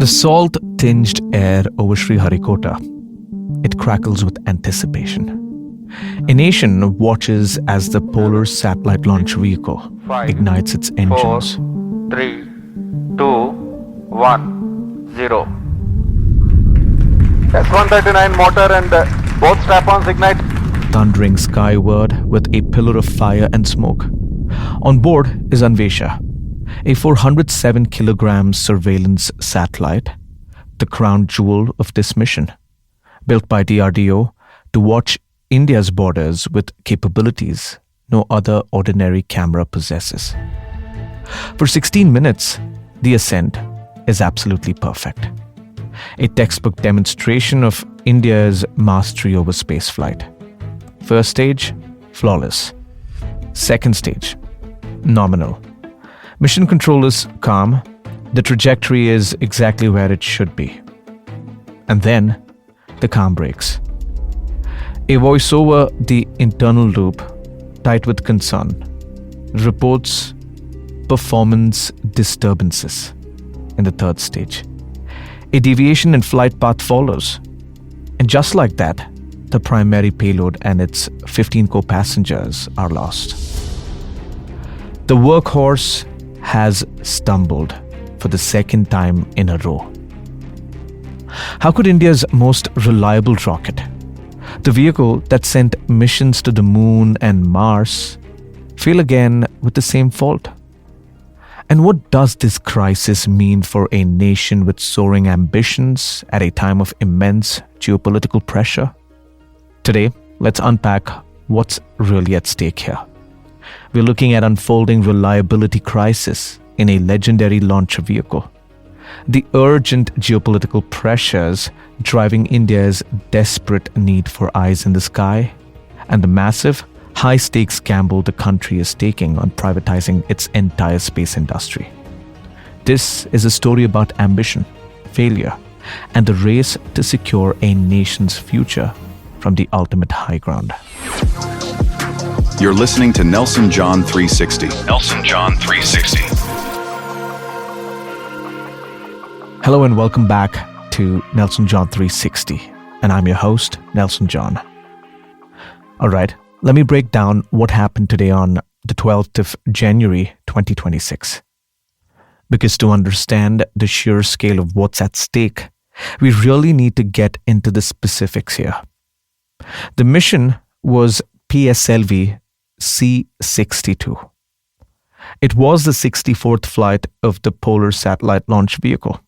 The salt-tinged air over Sriharikota, it crackles with anticipation. A nation watches as the polar satellite launch vehicle ignites its engines. 4, 3, 2, 1, 0. S139 motor and both strap-ons ignite. Thundering skyward with a pillar of fire and smoke. On board is Anvesha, a 407 kilograms surveillance satellite, the crown jewel of this mission, built by DRDO to watch India's borders with capabilities no other ordinary camera possesses. For 16 minutes, the ascent is absolutely perfect. A textbook demonstration of India's mastery over spaceflight. First stage, flawless. Second stage, nominal. Mission control is calm. The trajectory is exactly where it should be. And then, the calm breaks. A voice over the internal loop, tight with concern, reports performance disturbances in the third stage. A deviation in flight path follows. And just like that, the primary payload and its 15 co-passengers are lost. The workhorse has stumbled for the second time in a row. How could India's most reliable rocket, the vehicle that sent missions to the moon and Mars, fail again with the same fault? And what does this crisis mean for a nation with soaring ambitions at a time of immense geopolitical pressure? Today, let's unpack what's really at stake here. We're looking at unfolding reliability crisis in a legendary launch vehicle, the urgent geopolitical pressures driving India's desperate need for eyes in the sky, and the massive, high-stakes gamble the country is taking on privatizing its entire space industry. This is a story about ambition, failure, and the race to secure a nation's future from the ultimate high ground. You're listening to Nelson John 360. Nelson John 360. Hello and welcome back to Nelson John 360, and I'm your host, Nelson John. Alright, let me break down what happened today on the 12th of January 2026. Because to understand the sheer scale of what's at stake, we really need to get into the specifics here. The mission was PSLV-C62. It was the 64th flight of the Polar Satellite Launch Vehicle.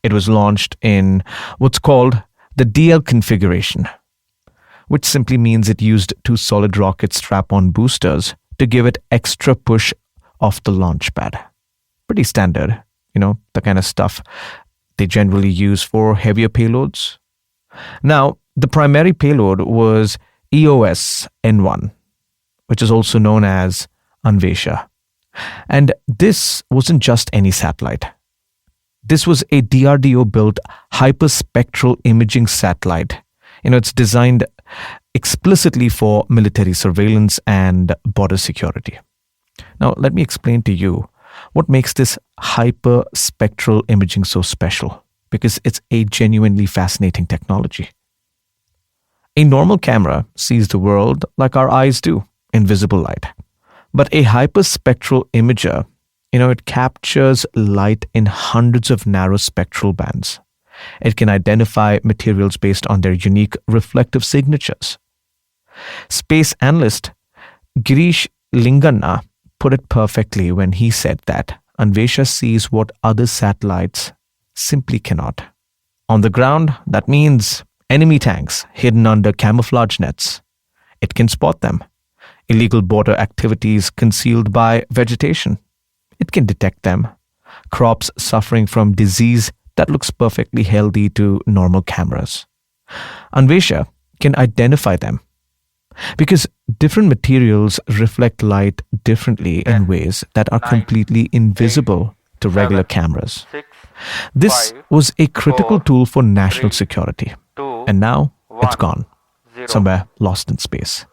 It was launched in what's called the DL configuration, which simply means it used two solid rocket strap-on boosters to give it extra push off the launch pad. Pretty standard, the kind of stuff they generally use for heavier payloads. Now, the primary payload was EOS-N1, which is also known as Anvesha. And this wasn't just any satellite. This was a DRDO-built hyperspectral imaging satellite. It's designed explicitly for military surveillance and border security. Now, let me explain to you what makes this hyperspectral imaging so special, because it's a genuinely fascinating technology. A normal camera sees the world like our eyes do, in visible light. But a hyperspectral imager, it captures light in hundreds of narrow spectral bands. It can identify materials based on their unique reflective signatures. Space analyst Girish Linganna put it perfectly when he said that Anvesha sees what other satellites simply cannot. On the ground, that means enemy tanks hidden under camouflage nets. It can spot them. Illegal border activities concealed by vegetation. It can detect them. Crops suffering from disease that looks perfectly healthy to normal cameras. Anvesha can identify them because different materials reflect light differently in ways that are completely invisible to regular cameras. This was a critical tool for national security, and now it's gone, somewhere lost in space.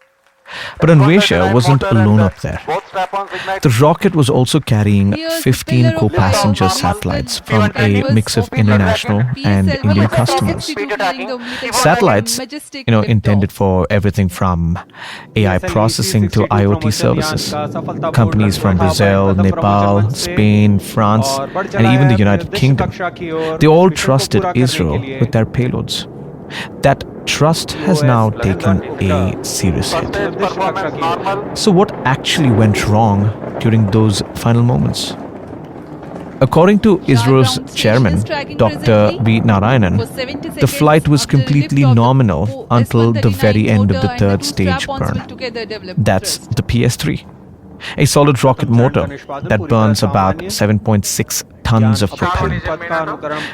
But Anvesha wasn't alone up there. strap-ons ignite. The rocket was also carrying Here's 15 pillar of co-passenger fire satellites with from a diverse mix of open international and PSLV Indian customers. C62 carrying the military Satellites, majestic intended liftoff. for everything from AI processing to IoT services. Companies from Brazil, Nepal, Spain, France, and even the United Kingdom, they all trusted ISRO with their payloads. That trust has now taken a serious hit. Stage performance normal. So, what actually went wrong during those final moments? According to ISRO's Ground chairman, station is tracking Dr. presently V. Narayanan, for 70 the seconds flight was after completely lift of the nominal until the very end of the third stage burn. That's the PS3, a solid rocket motor that burns about 7.6 tons of propellant.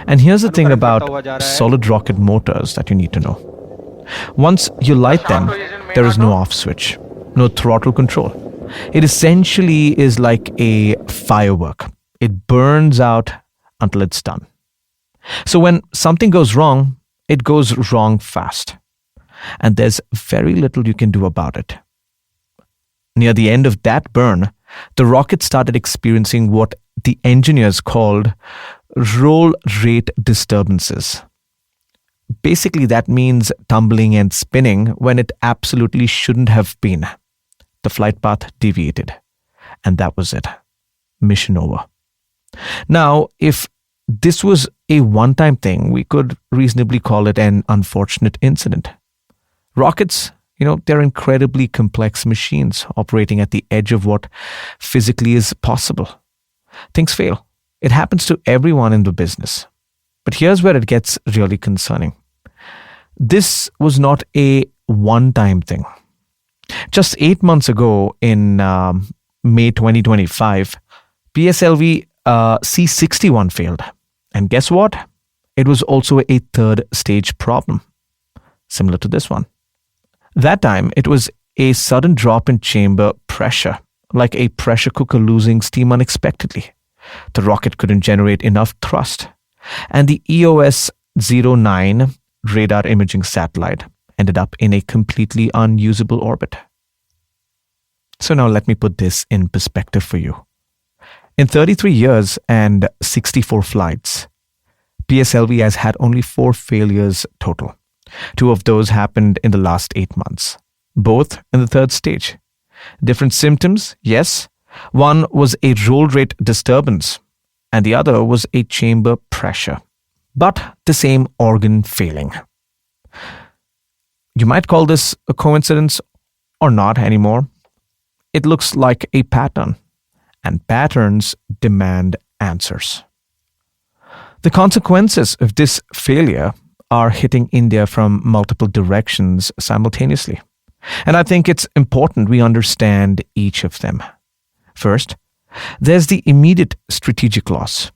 And here's the thing about solid rocket motors that you need to know. Once you light them, there is no off switch, no throttle control. It essentially is like a firework. It burns out until it's done. So when something goes wrong, it goes wrong fast. And there's very little you can do about it. Near the end of that burn, the rocket started experiencing what the engineers called roll rate disturbances. Basically, that means tumbling and spinning when it absolutely shouldn't have been. The flight path deviated. And that was it. Mission over. Now, if this was a one-time thing, we could reasonably call it an unfortunate incident. Rockets, they're incredibly complex machines operating at the edge of what physically is possible. Things fail. It happens to everyone in the business. But here's where it gets really concerning. This was not a one-time thing. Just 8 months ago, in May 2025, PSLV-C61 failed. And guess what? It was also a third stage problem, similar to this one. That time, it was a sudden drop in chamber pressure, like a pressure cooker losing steam unexpectedly. The rocket couldn't generate enough thrust, and the EOS-09 radar imaging satellite ended up in a completely unusable orbit. So now let me put this in perspective for you. In 33 years and 64 flights, PSLV has had only 4 failures total. 2 of those happened in the last 8 months, both in the third stage. Different symptoms, yes. One was a roll rate disturbance, and the other was a chamber pressure, but the same organ failing. You might call this a coincidence or not anymore. It looks like a pattern, and patterns demand answers. The consequences of this failure are hitting India from multiple directions simultaneously. And I think it's important we understand each of them. First, there's the immediate strategic loss.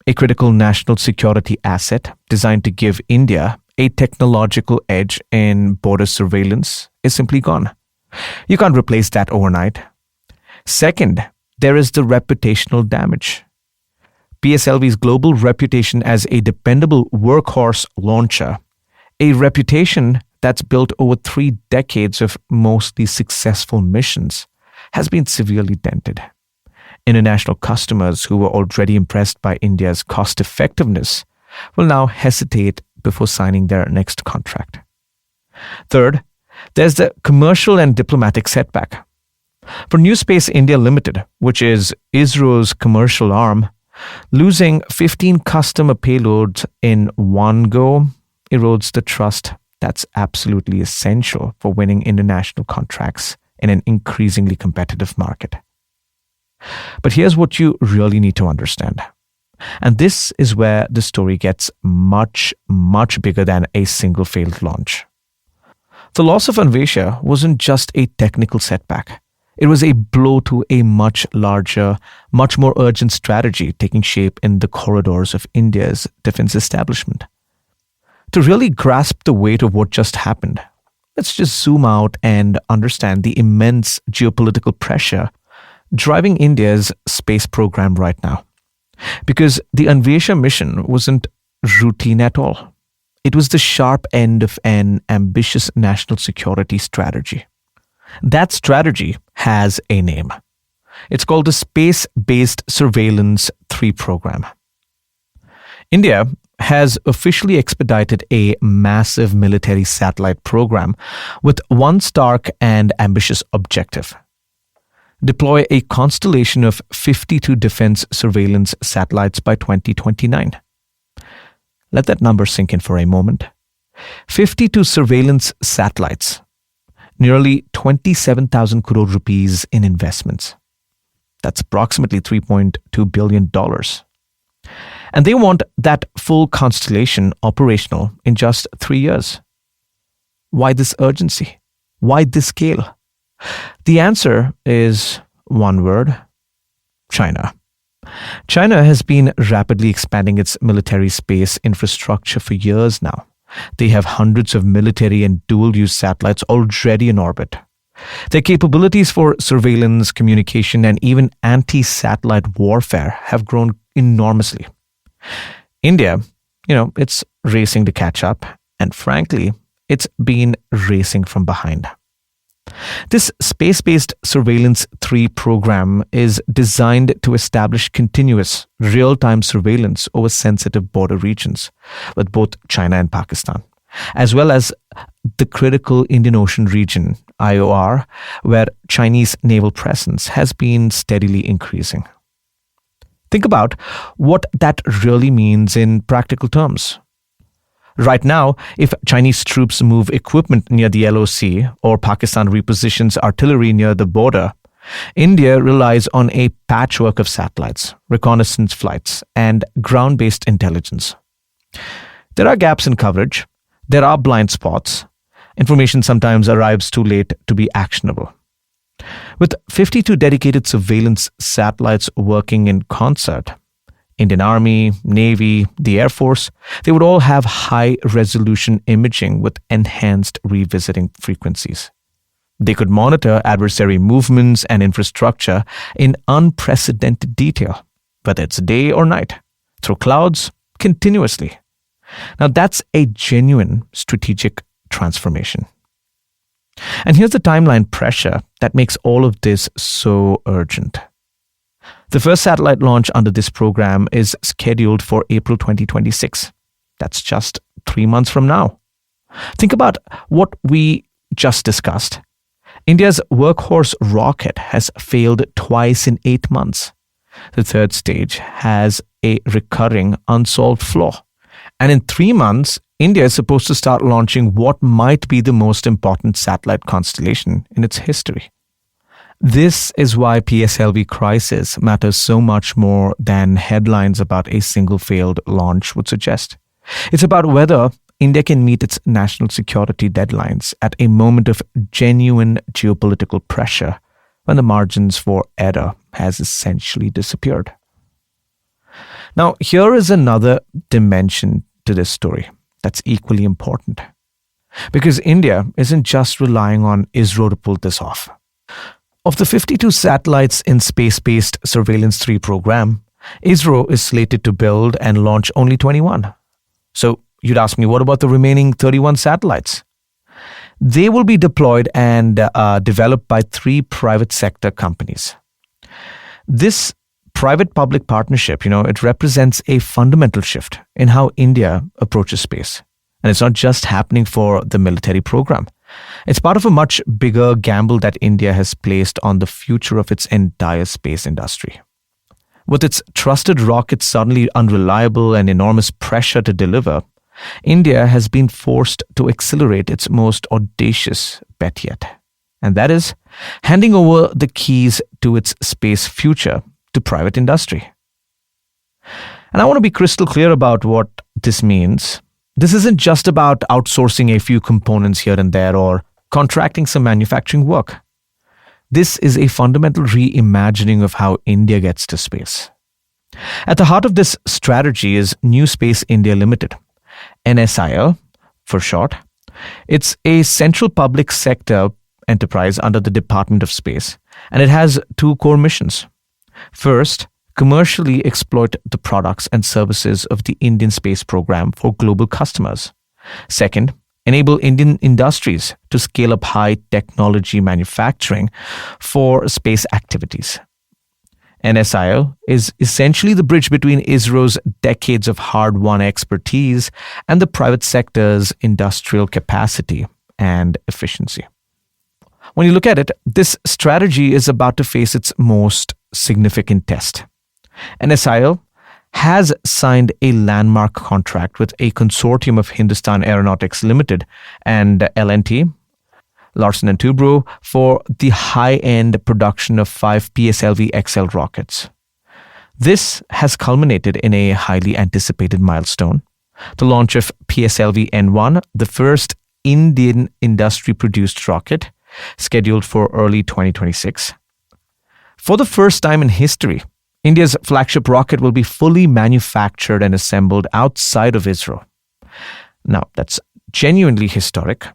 A critical national security asset designed to give India a technological edge in border surveillance is simply gone. You can't replace that overnight. Second, there is the reputational damage. PSLV's global reputation as a dependable workhorse launcher, a reputation that's built over 3 decades of mostly successful missions, has been severely dented. International customers who were already impressed by India's cost effectiveness will now hesitate before signing their next contract. Third, there's the commercial and diplomatic setback. For New Space India Limited, which is ISRO's commercial arm, losing 15 customer payloads in one go erodes the trust that's absolutely essential for winning international contracts in an increasingly competitive market. But here's what you really need to understand. And this is where the story gets much, much bigger than a single failed launch. The loss of Anvesha wasn't just a technical setback. It was a blow to a much larger, much more urgent strategy taking shape in the corridors of India's defense establishment. To really grasp the weight of what just happened, let's just zoom out and understand the immense geopolitical pressure driving India's space program right now. Because the Anvesha mission wasn't routine at all. It was the sharp end of an ambitious national security strategy. That strategy has a name: It's called the Space-Based Surveillance 3 program. India has officially expedited a massive military satellite program with one stark and ambitious objective: deploy a constellation of 52 defense surveillance satellites by 2029. Let that number sink in for a moment. 52 surveillance satellites, nearly 27,000 crore rupees in investments. That's approximately $3.2 billion. And they want that full constellation operational in just 3 years. Why this urgency? Why this scale? The answer is one word: China. China has been rapidly expanding its military space infrastructure for years now. They have hundreds of military and dual-use satellites already in orbit. Their capabilities for surveillance, communication, and even anti-satellite warfare have grown enormously. India, it's racing to catch up, and frankly, it's been racing from behind. This Space-Based Surveillance 3 program is designed to establish continuous, real-time surveillance over sensitive border regions with both China and Pakistan, as well as the critical Indian Ocean region, IOR, where Chinese naval presence has been steadily increasing. Think about what that really means in practical terms. Right now, if Chinese troops move equipment near the LOC or Pakistan repositions artillery near the border, India relies on a patchwork of satellites, reconnaissance flights, and ground-based intelligence. There are gaps in coverage. There are blind spots. Information sometimes arrives too late to be actionable. With 52 dedicated surveillance satellites working in concert, Indian Army, Navy, the Air Force, they would all have high-resolution imaging with enhanced revisiting frequencies. They could monitor adversary movements and infrastructure in unprecedented detail, whether it's day or night, through clouds, continuously. Now that's a genuine strategic transformation. And here's the timeline pressure that makes all of this so urgent. The first satellite launch under this program is scheduled for April 2026. That's just 3 months from now. Think about what we just discussed. India's workhorse rocket has failed twice in 8 months. The third stage has a recurring unsolved flaw. And in 3 months, India is supposed to start launching what might be the most important satellite constellation in its history. This is why PSLV crisis matters so much more than headlines about a single failed launch would suggest. It's about whether India can meet its national security deadlines at a moment of genuine geopolitical pressure when the margins for error has essentially disappeared. Now, here is another dimension to this story that's equally important. Because India isn't just relying on ISRO to pull this off. Of the 52 satellites in Space-Based Surveillance 3 program, ISRO is slated to build and launch only 21. So you'd ask me, what about the remaining 31 satellites? They will be deployed and developed by 3 private sector companies. This private-public partnership, it represents a fundamental shift in how India approaches space. And it's not just happening for the military program. It's part of a much bigger gamble that India has placed on the future of its entire space industry. With its trusted rockets suddenly unreliable and enormous pressure to deliver, India has been forced to accelerate its most audacious bet yet. And that is handing over the keys to its space future to private industry. And I want to be crystal clear about what this means. This isn't just about outsourcing a few components here and there or contracting some manufacturing work. This is a fundamental reimagining of how India gets to space. At the heart of this strategy is New Space India Limited, NSIL for short. It's a central public sector enterprise under the Department of Space, and it has 2 core missions. First, commercially exploit the products and services of the Indian space program for global customers. Second, enable Indian industries to scale up high technology manufacturing for space activities. NSIL is essentially the bridge between ISRO's decades of hard-won expertise and the private sector's industrial capacity and efficiency. When you look at it, this strategy is about to face its most significant test. NSIL has signed a landmark contract with a consortium of Hindustan Aeronautics Limited and L&T, Larsen & Toubro, for the high-end production of 5 PSLV-XL rockets. This has culminated in a highly anticipated milestone, the launch of PSLV-N1, the first Indian industry-produced rocket, scheduled for early 2026. For the first time in history, India's flagship rocket will be fully manufactured and assembled outside of ISRO. Now, that's genuinely historic.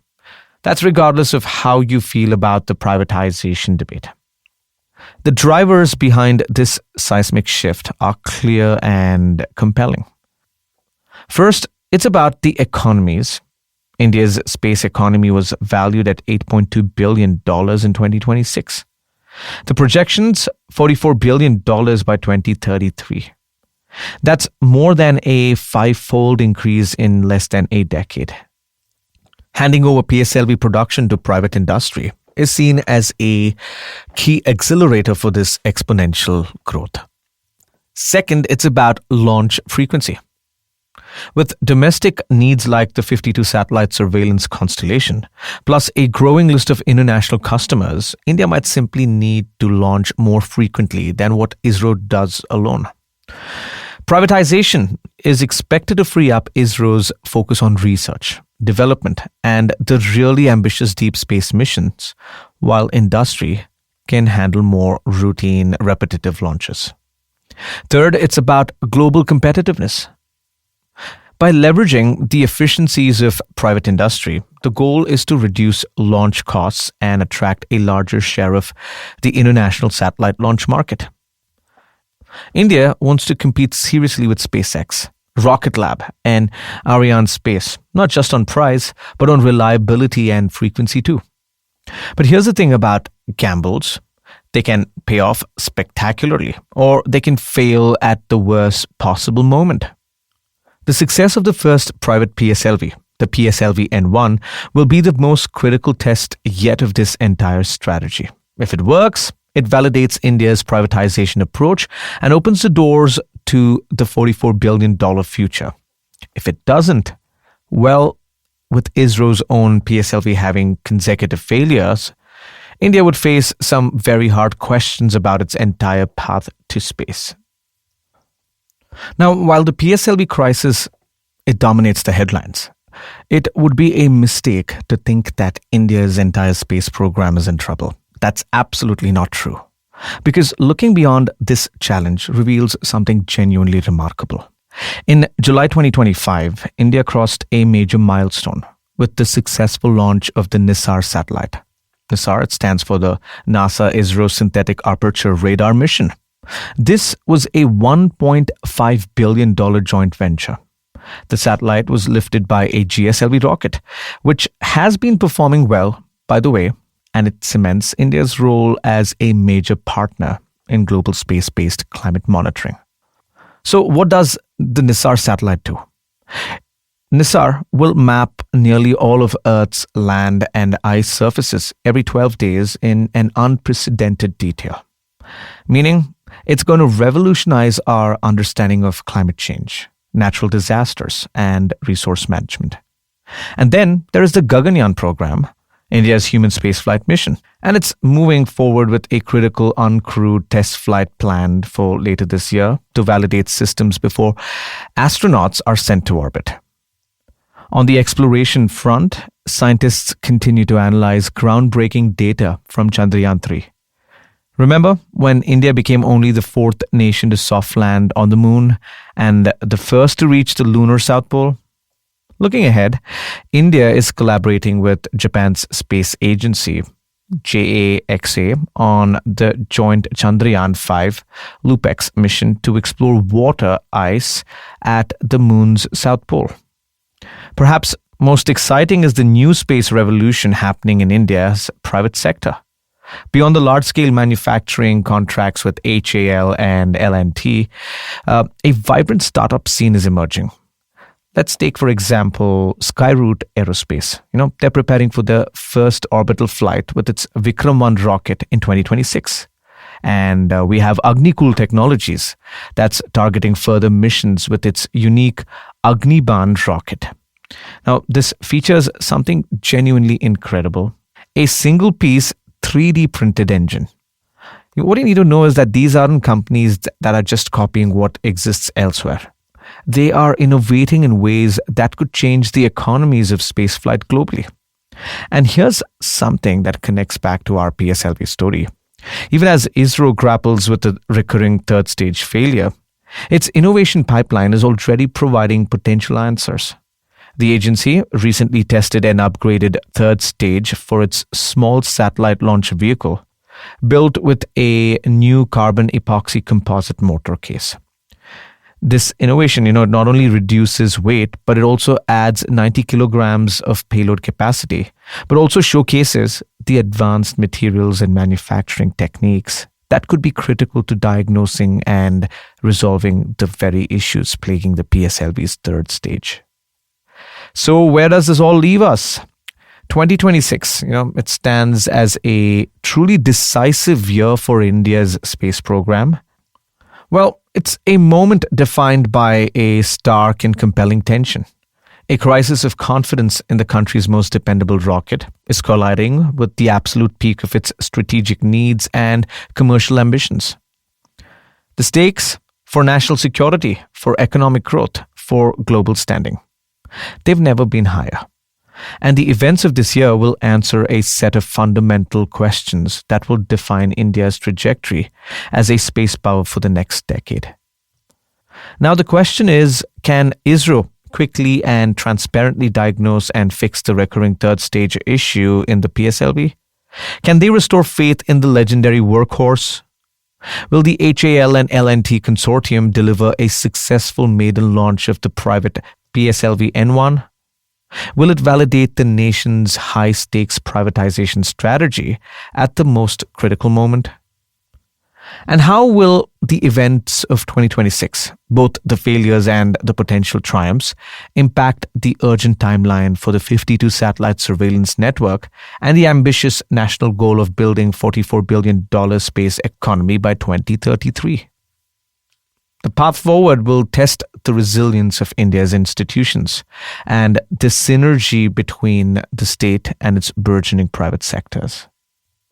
That's regardless of how you feel about the privatization debate. The drivers behind this seismic shift are clear and compelling. First, it's about the economies. India's space economy was valued at $8.2 billion in 2026. The projections, $44 billion by 2033. That's more than a 5-fold increase in less than a decade. Handing over PSLV production to private industry is seen as a key accelerator for this exponential growth. Second, it's about launch frequency. With domestic needs like the 52 satellite surveillance constellation, plus a growing list of international customers, India might simply need to launch more frequently than what ISRO does alone. Privatization is expected to free up ISRO's focus on research, development, and the really ambitious deep space missions, while industry can handle more routine, repetitive launches. Third, it's about global competitiveness. By leveraging the efficiencies of private industry, the goal is to reduce launch costs and attract a larger share of the international satellite launch market. India wants to compete seriously with SpaceX, Rocket Lab, and Arianespace, not just on price, but on reliability and frequency too. But here's the thing about gambles. They can pay off spectacularly, or they can fail at the worst possible moment. The success of the first private PSLV, the PSLV-N1, will be the most critical test yet of this entire strategy. If it works, it validates India's privatization approach and opens the doors to the $44 billion future. If it doesn't, well, with ISRO's own PSLV having consecutive failures, India would face some very hard questions about its entire path to space. Now, while the PSLV crisis, it dominates the headlines, it would be a mistake to think that India's entire space program is in trouble. That's absolutely not true. Because looking beyond this challenge reveals something genuinely remarkable. In July 2025, India crossed a major milestone with the successful launch of the NISAR satellite. NISAR, it stands for the NASA-ISRO Synthetic Aperture Radar Mission. This was a $1.5 billion joint venture. The satellite was lifted by a GSLV rocket, which has been performing well, by the way, and it cements India's role as a major partner in global space-based climate monitoring. So what does the NISAR satellite do? NISAR will map nearly all of Earth's land and ice surfaces every 12 days in an unprecedented detail, meaning it's going to revolutionize our understanding of climate change, natural disasters, and resource management. And then there is the Gaganyaan program, India's human spaceflight mission, and it's moving forward with a critical uncrewed test flight planned for later this year to validate systems before astronauts are sent to orbit. On the exploration front, scientists continue to analyze groundbreaking data from Chandrayaan-3. Remember when India became only the 4th nation to soft land on the moon and the first to reach the lunar South Pole? Looking ahead, India is collaborating with Japan's space agency, JAXA, on the joint Chandrayaan-5 LUPEX mission to explore water ice at the moon's South Pole. Perhaps most exciting is the new space revolution happening in India's private sector. Beyond the large-scale manufacturing contracts with HAL and L&T, a vibrant startup scene is emerging. Let's take, for example, Skyroot Aerospace. They're preparing for their first orbital flight with its Vikram 1 rocket in 2026. And we have Agnikul Technologies that's targeting further missions with its unique Agniban rocket. Now, this features something genuinely incredible: a single-piece 3D printed engine. What you need to know is that these aren't companies that are just copying what exists elsewhere. They are innovating in ways that could change the economies of spaceflight globally. And here's something that connects back to our PSLV story. Even as ISRO grapples with the recurring third stage failure, its innovation pipeline is already providing potential answers. The agency recently tested an upgraded third stage for its small satellite launch vehicle, built with a new carbon epoxy composite motor case. This innovation, not only reduces weight, but it also adds 90 kilograms of payload capacity, but also showcases the advanced materials and manufacturing techniques that could be critical to diagnosing and resolving the very issues plaguing the PSLV's third stage. So where does this all leave us? 2026, it stands as a truly decisive year for India's space program. Well, it's a moment defined by a stark and compelling tension. A crisis of confidence in the country's most dependable rocket is colliding with the absolute peak of its strategic needs and commercial ambitions. The stakes for national security, for economic growth, for global standing, they've never been higher. And the events of this year will answer a set of fundamental questions that will define India's trajectory as a space power for the next decade. Now the question is, can ISRO quickly and transparently diagnose and fix the recurring third stage issue in the PSLV? Can they restore faith in the legendary workhorse? Will the HAL and L&T consortium deliver a successful maiden launch of the private PSLV-N1? Will it validate the nation's high-stakes privatization strategy at the most critical moment? And how will the events of 2026, both the failures and the potential triumphs, impact the urgent timeline for the 52-satellite surveillance network and the ambitious national goal of building $44 billion space economy by 2033? The path forward will test the resilience of India's institutions and the synergy between the state and its burgeoning private sectors.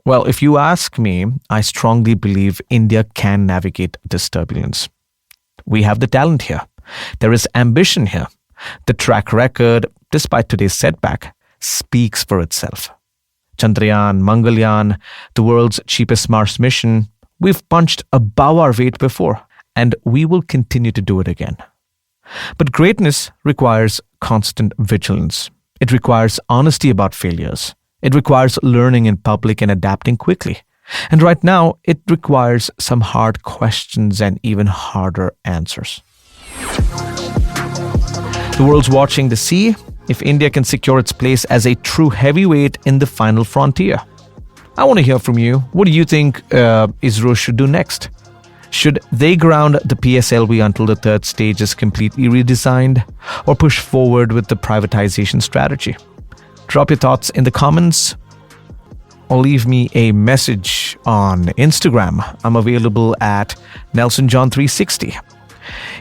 Well, if you ask me, I strongly believe India can navigate this turbulence. We have the talent here. There is ambition here. The track record, despite today's setback, speaks for itself. Chandrayaan, Mangalyaan, the world's cheapest Mars mission, we've punched above our weight before. And we will continue to do it again. But greatness requires constant vigilance. It requires honesty about failures. It requires learning in public and adapting quickly. And right now, it requires some hard questions and even harder answers. The world's watching to see if India can secure its place as a true heavyweight in the final frontier. I want to hear from you. What do you think ISRO should do next? Should they ground the PSLV until the third stage is completely redesigned, or push forward with the privatization strategy? Drop your thoughts in the comments or leave me a message on Instagram. I'm available at NelsonJohn360.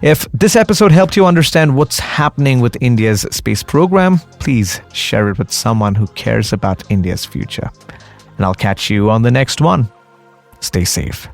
If this episode helped you understand what's happening with India's space program, please share it with someone who cares about India's future. And I'll catch you on the next one. Stay safe.